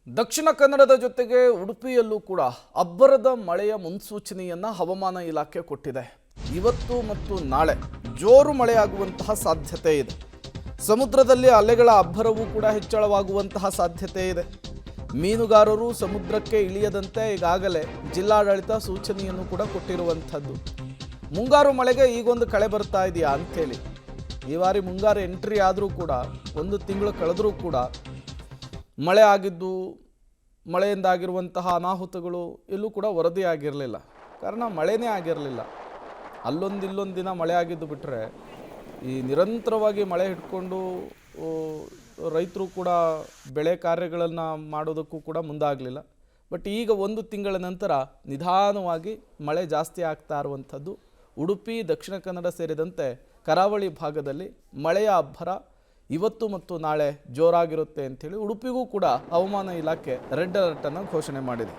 ದಕ್ಷಿಣ ಕನ್ನಡದ ಜೊತೆಗೆ ಉಡುಪಿಯಲ್ಲೂ ಕೂಡ ಅಬ್ಬರದ ಮಳೆಯ ಮುನ್ಸೂಚನೆಯನ್ನ ಹವಾಮಾನ ಇಲಾಖೆ ಕೊಟ್ಟಿದೆ. ಇವತ್ತು ಮತ್ತು ನಾಳೆ ಜೋರು ಮಳೆಯಾಗುವಂತಹ ಸಾಧ್ಯತೆ ಇದೆ. ಸಮುದ್ರದಲ್ಲಿ ಅಲೆಗಳ ಅಬ್ಬರವೂ ಕೂಡ ಹೆಚ್ಚಳವಾಗುವಂತಹ ಸಾಧ್ಯತೆ ಇದೆ. ಮೀನುಗಾರರು ಸಮುದ್ರಕ್ಕೆ ಇಳಿಯದಂತೆ ಈಗಾಗಲೇ ಜಿಲ್ಲಾಡಳಿತ ಸೂಚನೆಯನ್ನು ಕೂಡ ಕೊಟ್ಟಿರುವಂಥದ್ದು. ಮುಂಗಾರು ಮಳೆಗೆ ಈಗೊಂದು ಕಳೆ ಬರ್ತಾ ಇದೆಯಾ ಅಂಥೇಳಿ ಈ ಬಾರಿ ಮುಂಗಾರು ಎಂಟ್ರಿ ಆದರೂ ಕೂಡ ಒಂದು ತಿಂಗಳು ಕಳೆದರೂ ಕೂಡ ಮಳೆ ಆಗಿದ್ದು ಮಳೆಯಿಂದಾಗಿರುವಂತಹ ಅನಾಹುತಗಳು ಎಲ್ಲೂ ಕೂಡ ವರದಿ ಆಗಿರಲಿಲ್ಲ. ಕಾರಣ ಮಳೆನೇ ಆಗಿರಲಿಲ್ಲ. ಇಲ್ಲೊಂದು ದಿನ ಮಳೆ ಆಗಿದ್ದು ಬಿಟ್ಟರೆ ಈ ನಿರಂತರವಾಗಿ ಮಳೆ ಹಿಡ್ಕೊಂಡು ರೈತರು ಕೂಡ ಬೆಳೆ ಕಾರ್ಯಗಳನ್ನು ಮಾಡೋದಕ್ಕೂ ಕೂಡ ಮುಂದಾಗಲಿಲ್ಲ. ಬಟ್ ಈಗ ಒಂದು ತಿಂಗಳ ನಂತರ ನಿಧಾನವಾಗಿ ಮಳೆ ಜಾಸ್ತಿ ಆಗ್ತಾ ಇರುವಂಥದ್ದು. ಉಡುಪಿ, ದಕ್ಷಿಣ ಕನ್ನಡ ಸೇರಿದಂತೆ ಕರಾವಳಿ ಭಾಗದಲ್ಲಿ ಮಳೆಯ ಅಬ್ಬರ ಇವತ್ತು ಮತ್ತು ನಾಳೆ ಜೋರಾಗಿರುತ್ತೆ ಅಂಥೇಳಿ ಉಡುಪಿಗೂ ಕೂಡ ಹವಾಮಾನ ಇಲಾಖೆ ರೆಡ್ ಅಲರ್ಟನ್ನು ಘೋಷಣೆ ಮಾಡಿದೆ.